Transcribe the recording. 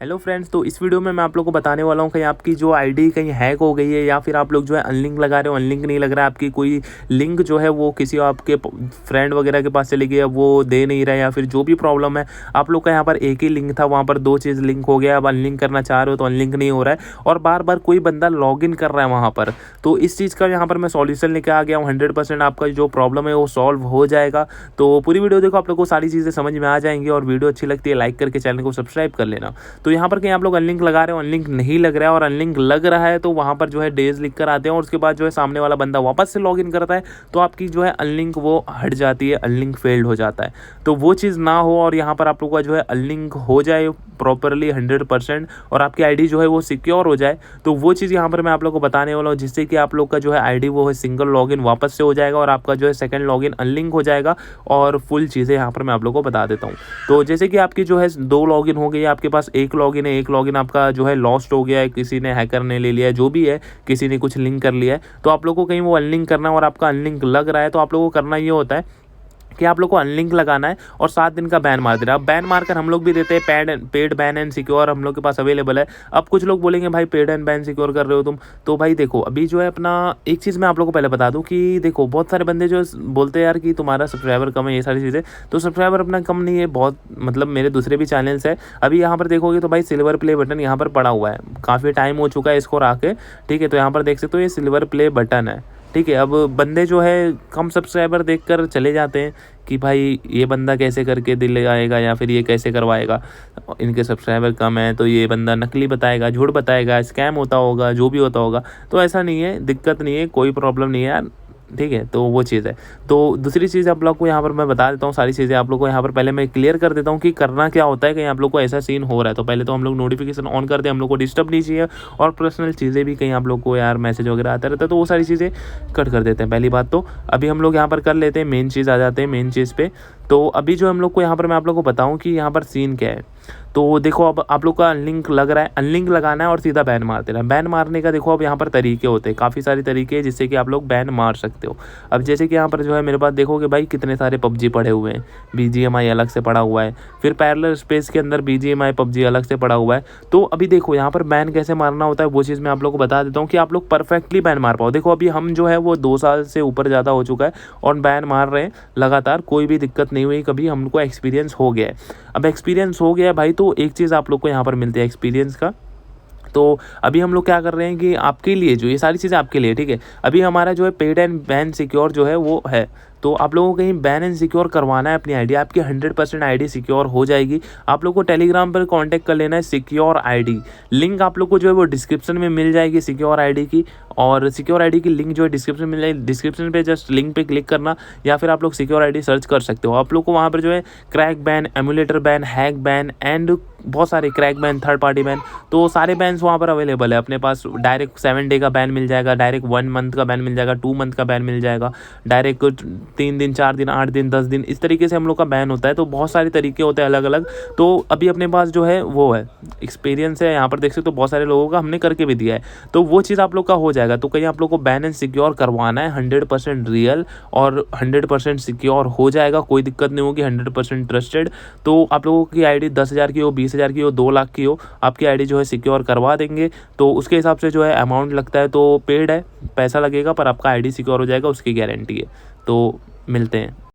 Hello friends, तो इस video में मैं आप लोगों को बताने वाला हूँ कहीं आपकी जो आईडी कहीं हैक हो गई है या फिर आप लोग जो है अनलिंक लगा रहे हो, अनलिंक नहीं लग रहा है, आपकी कोई लिंक जो है वो किसी आपके फ्रेंड वगैरह के पास चली गई है, वो दे नहीं रहा है, या फिर जो भी प्रॉब्लम है। आप लोग का यहाँ पर एक ही लिंक था, वहाँ पर दो चीज़ लिंक हो गया, अब अनलिंक करना चाह रहे हो तो अनलिंक नहीं हो रहा है और बार बार कोई बंदा लॉग इन कर रहा है वहाँ पर। तो इस चीज़ का यहाँ पर मैं सॉल्यूशन लेके आ गया हूँ। 100% आपका जो प्रॉब्लम है वो सॉल्व हो जाएगा। तो पूरी वीडियो देखो, आप लोग को सारी चीज़ें समझ में आ जाएंगी और वीडियो अच्छी लगती है लाइक करके चैनल को सब्सक्राइब कर लेना। तो यहाँ पर कहीं आप लोग अनलिंक लगा रहे हो, अनलिंक नहीं लग रहा है और अनलिंक लग रहा है तो वहाँ पर जो है डेज लिख कर आते हैं और उसके बाद जो है सामने वाला बंदा वापस से लॉगिन करता है तो आपकी जो है अनलिंक वो हट जाती है, अनलिंक फेल्ड हो जाता है। तो वो चीज़ ना हो और यहाँ पर आप लोगों का जो है अनलिंक हो जाए प्रॉपरली 100% और आपकी आईडी जो है वो सिक्योर हो जाए। तो वो चीज़ यहाँ पर मैं आप लोग को बताने वाला हूँ, जिससे कि आप लोग का जो है आईडी वो है सिंगल लॉगिन वापस से हो जाएगा और आपका जो है सेकंड लॉगिन अनलिंक हो जाएगा। और फुल चीज़ें यहाँ पर मैं आप लोग को बता देता हूँ। तो जैसे कि आपकी जो है 2 लॉगिन हो गई, आपके पास 1 लॉगिन है, 1 लॉगिन आपका जो है लॉस्ट हो गया है, किसी ने हैकर ने ले लिया है, जो भी है, किसी ने कुछ लिंक कर लिया है, तो आप लोग को कहीं वो अनलिंक करना है और आपका अनलिंक लग रहा है तो आप लोगों को करना ये होता है कि आप लोग को अनलिंक लगाना है और 7 दिन का बैन मार देना। अब बैन मारकर हम लोग भी देते हैं, पेड बैन एंड सिक्योर हम लोग के पास अवेलेबल है। अब कुछ लोग बोलेंगे भाई पेड एंड बैन सिक्योर कर रहे हो तुम, तो भाई देखो अभी जो है अपना एक चीज़ मैं आप लोग को पहले बता दूं कि देखो बहुत सारे बंदे जो बोलते हैं यार कि तुम्हारा सब्सक्राइबर कम है, ये सारी चीज़ें, तो सब्सक्राइबर अपना कम नहीं है, बहुत मतलब मेरे दूसरे भी चैनल्स है। अभी यहाँ पर देखोगे तो भाई सिल्वर प्ले बटन यहाँ पर पड़ा हुआ है, काफ़ी टाइम हो चुका है इसको रखे, ठीक है। तो यहाँ पर देख सकते हो ये सिल्वर प्ले बटन है, ठीक है। अब बंदे जो है कम सब्सक्राइबर देखकर चले जाते हैं कि भाई ये बंदा कैसे करके दिल आएगा या फिर ये कैसे करवाएगा, इनके सब्सक्राइबर कम है तो ये बंदा नकली बताएगा, झूठ बताएगा, स्कैम होता होगा, जो भी होता होगा। तो ऐसा नहीं है, दिक्कत नहीं है, कोई प्रॉब्लम नहीं है यार, ठीक है। तो वो चीज़ है। तो दूसरी चीज़ आप लोग को यहाँ पर मैं बता देता हूँ, सारी चीज़ें आप लोग को यहाँ पर पहले मैं क्लियर कर देता हूँ कि करना क्या होता है। कहीं आप लोग को ऐसा सीन हो रहा है तो पहले तो हम लोग नोटिफिकेशन ऑन कर दें, हम लोग को डिस्टर्ब नहीं चाहिए और पर्सनल चीज़ें भी कहीं आप लोग को यार मैसेज वगैरह आता रहता है तो वो सारी चीज़ें कट कर देते हैं। पहली बात तो अभी हम लोग यहाँ पर कर लेते हैं, मेन चीज़ आ जाते हैं मेन चीज़ पे। तो अभी जो हम लोग को यहाँ पर मैं आप लोग को बताऊँ कि यहाँ पर सीन क्या है। तो देखो अब आप लोग का अनलिंक लग रहा है, अनलिंक लगाना है और सीधा बैन मार देना है। बैन मारने का देखो अब यहाँ पर तरीके होते हैं, काफ़ी सारे तरीके हैं जिससे कि आप लोग बैन मार सकते हो। अब जैसे कि यहाँ पर जो है मेरे पास देखोगे भाई कितने सारे पबजी पड़े हुए हैं, BGMI अलग से पड़ा हुआ है, फिर पैरेलल स्पेस के अंदर BGMI PUBG अलग से पड़ा हुआ है। तो अभी देखो यहाँ पर बैन कैसे मारना होता है वो चीज़ मैं आप लोग को बता देता हूँ कि आप लोग परफेक्टली बैन मार पाओ। देखो अभी हम जो है वो 2 साल से ऊपर ज़्यादा हो चुका है और बैन मार रहे हैं लगातार, कोई भी दिक्कत नहीं हुई कभी, हमको एक्सपीरियंस हो गया है। अब एक्सपीरियंस हो गया है भाई तो एक चीज़ आप लोग को यहाँ पर मिलती है एक्सपीरियंस का। तो अभी हम लोग क्या कर रहे हैं कि आपके लिए जो ये सारी चीज़ें आपके लिए, ठीक है। अभी हमारा जो है पेड एंड बैन सिक्योर जो है वो है, तो आप लोगों को कहीं बैन एंड सिक्योर करवाना है अपनी आईडी, आपकी 100% आईडी सिक्योर हो जाएगी। आप लोग को टेलीग्राम पर कांटेक्ट कर लेना है सिक्योर आईडी, लिंक आप लोग को जो है वो डिस्क्रिप्शन में मिल जाएगी सिक्योर आईडी की, और सिक्योर आईडी की लिंक जो है डिस्क्रिप्शन में मिल जाएगी। डिस्क्रिप्शन पे जस्ट लिंक पे क्लिक करना या फिर आप लोग सिक्योर आईडी सर्च कर सकते हो। आप लोग को वहाँ पर जो है crack ban, emulator ban, hack ban and बहुत सारे crack ban, third party ban, तो सारे बैन्स वहाँ पर अवेलेबल है अपने पास। डायरेक्ट 7 डे का बैन मिल जाएगा, डायरेक्ट 1 मंथ का बैन मिल जाएगा, 2 मंथ का बैन मिल जाएगा, डायरेक्ट 3 दिन, 4 दिन, 8 दिन, 10 दिन, इस तरीके से हम लोग का बैन होता है। तो बहुत सारे तरीके होते हैं अलग अलग। तो अभी अपने पास जो है वो है एक्सपीरियंस है, यहाँ पर देख सकते हो बहुत सारे लोगों का हमने करके भी दिया है, तो वो चीज़ आप लोग का हो जाएगा। तो कहीं आप लोग को बैन एंड सिक्योर करवाना है 100% रियल और 100% सिक्योर हो जाएगा, कोई दिक्कत नहीं होगी, 100% ट्रस्टेड। तो आप लोगों की आईडी 10,000 की हो, 20,000 की हो, 2 लाख की हो, आपकी आईडी जो है सिक्योर करवा देंगे। तो उसके हिसाब से जो है अमाउंट लगता है, तो पेड है, पैसा लगेगा पर आपका आईडी सिक्योर हो जाएगा, उसकी गारंटी है। तो मिलते हैं।